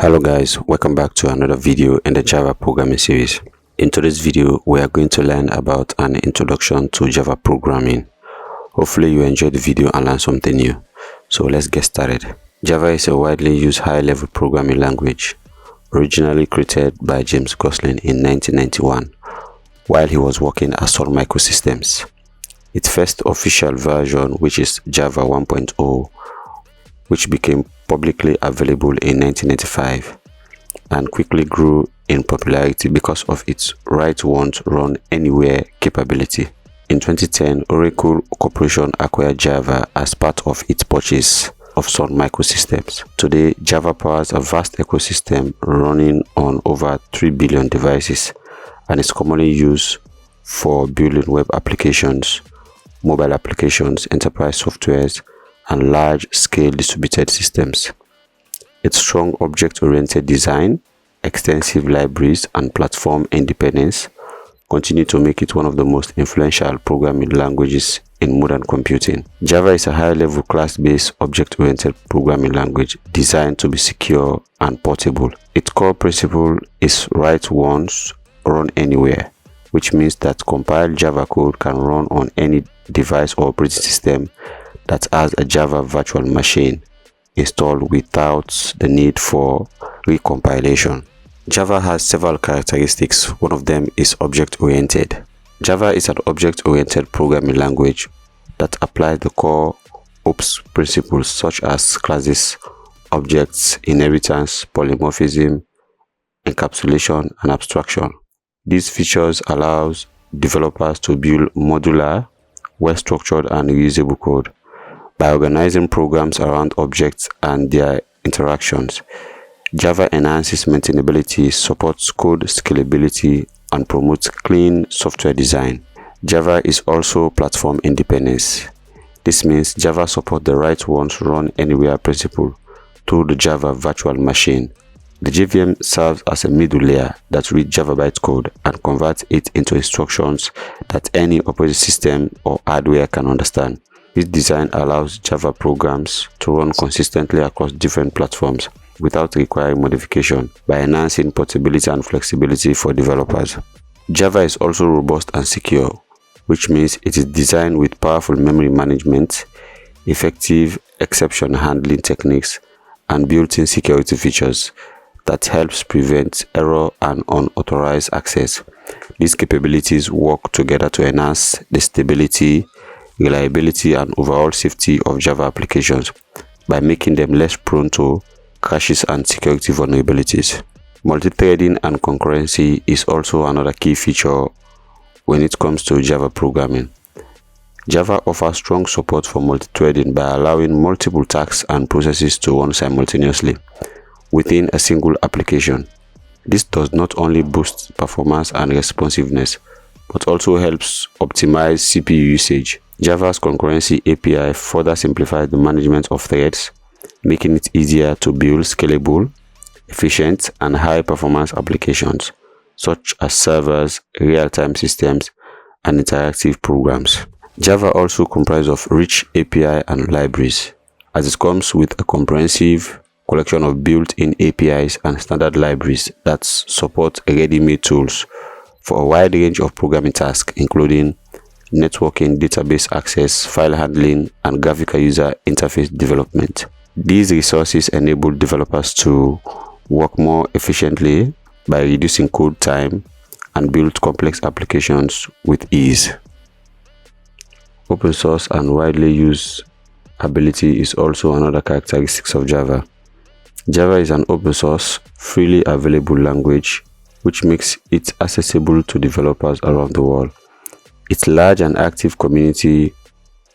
Hello guys, welcome back to another video in the Java programming series. In today's video, we are going to learn about an introduction to Java programming. Hopefully you enjoyed the video and learned something new. So let's get started. Java is a widely used high-level programming language, originally created by James Gosling in 1991 while he was working at Sun Microsystems. Its first official version, which is Java 1.0, which became publicly available in 1995 and quickly grew in popularity because of its write once, run anywhere capability. In 2010, Oracle Corporation acquired Java as part of its purchase of Sun Microsystems. Today, Java powers a vast ecosystem running on over 3 billion devices and is commonly used for building web applications, mobile applications, enterprise softwares, and large-scale distributed systems. Its strong object-oriented design, extensive libraries, and platform independence continue to make it one of the most influential programming languages in modern computing. Java is a high-level class-based object-oriented programming language designed to be secure and portable. Its core principle is write once, run anywhere, which means that compiled Java code can run on any device or operating system that has a Java virtual machine installed without the need for recompilation. Java has several characteristics. One of them is object-oriented. Java is an object-oriented programming language that applies the core OOPS principles such as classes, objects, inheritance, polymorphism, encapsulation, and abstraction. These features allow developers to build modular, well-structured, and reusable code. By organizing programs around objects and their interactions, Java enhances maintainability, supports code scalability, and promotes clean software design. Java is also platform independence. This means Java supports the write once, run anywhere principle through the Java virtual machine. The JVM serves as a middle layer that reads Java bytecode and converts it into instructions that any operating system or hardware can understand. This design allows Java programs to run consistently across different platforms without requiring modification by enhancing portability and flexibility for developers. Java is also robust and secure, which means it is designed with powerful memory management, effective exception handling techniques, and built-in security features that helps prevent error and unauthorized access. These capabilities work together to enhance the stability, reliability, and overall safety of Java applications by making them less prone to crashes and security vulnerabilities. Multithreading and concurrency is also another key feature when it comes to Java programming. Java offers strong support for multithreading by allowing multiple tasks and processes to run simultaneously within a single application. This does not only boost performance and responsiveness, but also helps optimize CPU usage. Java's concurrency API further simplifies the management of threads, making it easier to build scalable, efficient, and high-performance applications, such as servers, real-time systems, and interactive programs. Java also comprises of rich API and libraries, as it comes with a comprehensive collection of built-in APIs and standard libraries that support ready-made tools for a wide range of programming tasks, including networking, database access, file handling, and graphical user interface development. These resources enable developers to work more efficiently by reducing code time and build complex applications with ease. Open source and widely used ability is also another characteristic of Java. Java is an open source, freely available language, which makes it accessible to developers around the world. Its large and active community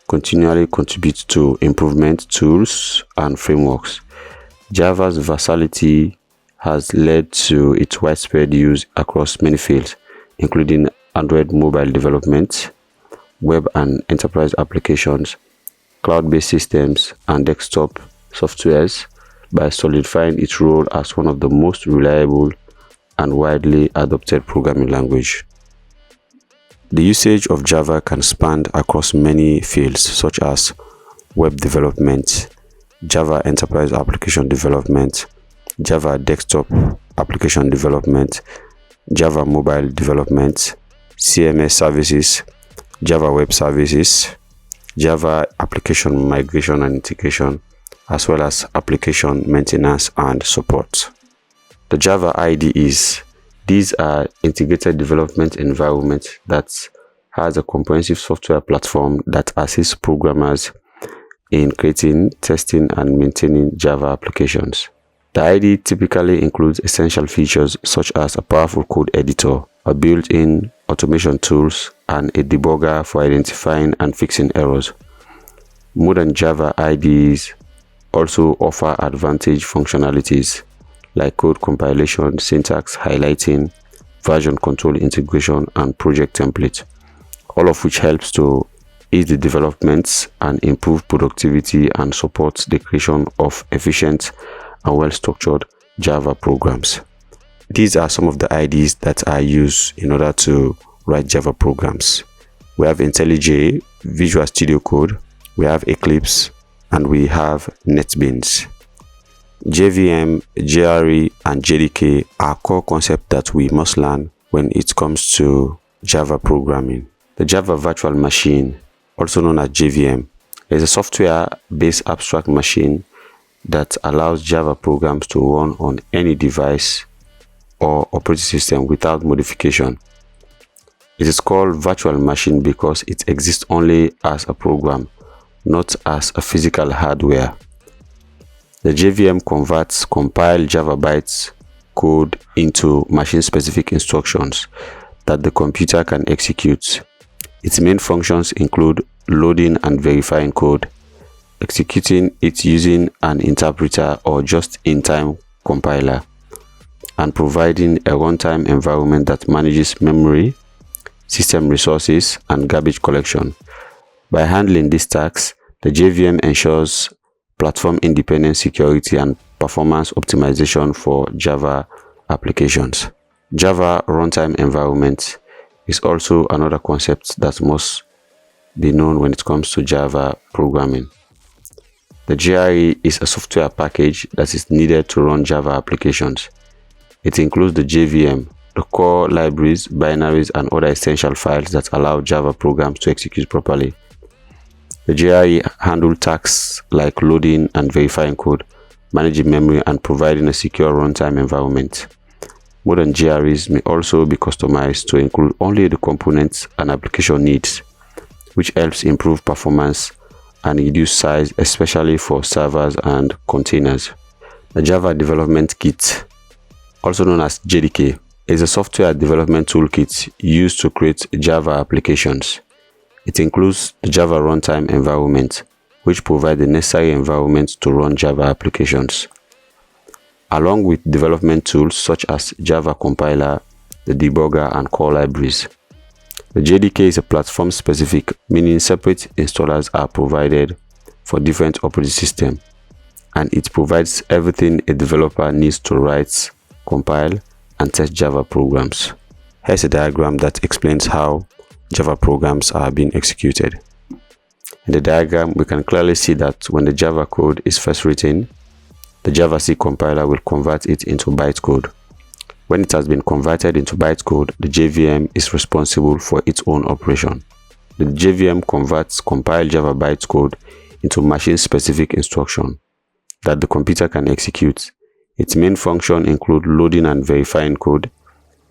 continually contributes to improvement tools and frameworks. Java's versatility has led to its widespread use across many fields, including Android mobile development, web and enterprise applications, cloud-based systems, and desktop softwares, by solidifying its role as one of the most reliable and widely adopted programming language. The usage of Java can span across many fields such as web development, Java enterprise application development, Java desktop application development, Java mobile development, CMS services, Java web services, Java application migration and integration, as well as application maintenance and support. The Java IDEs. These are integrated development environments that has a comprehensive software platform that assists programmers in creating, testing, and maintaining Java applications. The IDE typically includes essential features such as a powerful code editor, a built-in automation tools, and a debugger for identifying and fixing errors. Modern Java IDEs also offer advanced functionalities like code compilation, syntax highlighting, version control integration, and project template, all of which helps to ease the developments and improve productivity and support the creation of efficient and well-structured Java programs. These are some of the IDEs that I use in order to write Java programs. We have IntelliJ, Visual Studio Code, we have Eclipse, and we have NetBeans. JVM, JRE, and JDK are core concepts that we must learn when it comes to Java programming. The Java Virtual Machine, also known as JVM, is a software-based abstract machine that allows Java programs to run on any device or operating system without modification. It is called virtual machine because it exists only as a program, not as a physical hardware. The JVM converts compiled Java bytes code into machine-specific instructions that the computer can execute. Its main functions include loading and verifying code, executing it using an interpreter or just-in-time compiler, and providing a runtime environment that manages memory, system resources, and garbage collection. By handling these tasks, the JVM ensures platform-independent security and performance optimization for Java applications. Java runtime environment is also another concept that must be known when it comes to Java programming. The JRE is a software package that is needed to run Java applications. It includes the JVM, the core libraries, binaries, and other essential files that allow Java programs to execute properly. The JRE handles tasks like loading and verifying code, managing memory, and providing a secure runtime environment. Modern JREs may also be customized to include only the components and application needs, which helps improve performance and reduce size, especially for servers and containers. The Java Development Kit, also known as JDK, is a software development toolkit used to create Java applications. It includes the Java Runtime Environment, which provides the necessary environment to run Java applications, along with development tools such as Java Compiler, the debugger, and core libraries. The JDK is a platform-specific, meaning separate installers are provided for different operating systems, and it provides everything a developer needs to write, compile, and test Java programs. Here's a diagram that explains how Java programs are being executed. In the diagram, we can clearly see that when the Java code is first written, the JavaC compiler will convert it into bytecode. When it has been converted into bytecode, the JVM is responsible for its own operation. The JVM converts compiled Java bytecode into machine-specific instruction that the computer can execute. Its main function include loading and verifying code,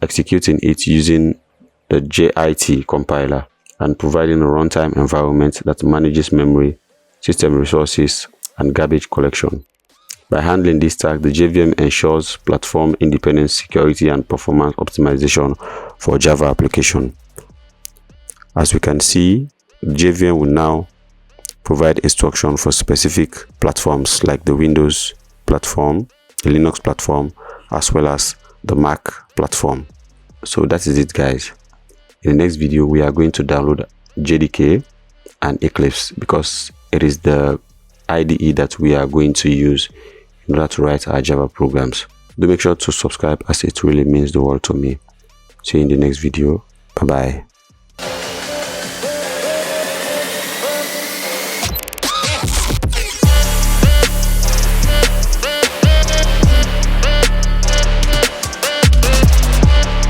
executing it using the JIT compiler, and providing a runtime environment that manages memory, system resources, and garbage collection. By handling this task, the JVM ensures platform independence, security, and performance optimization for Java application. As we can see, the JVM will now provide instruction for specific platforms like the Windows platform, the Linux platform, as well as the Mac platform. So that is it, guys. In the next video, we are going to download JDK and Eclipse because it is the IDE that we are going to use in order to write our Java programs. Do make sure to subscribe as it really means the world to me. See you in the next video. Bye bye.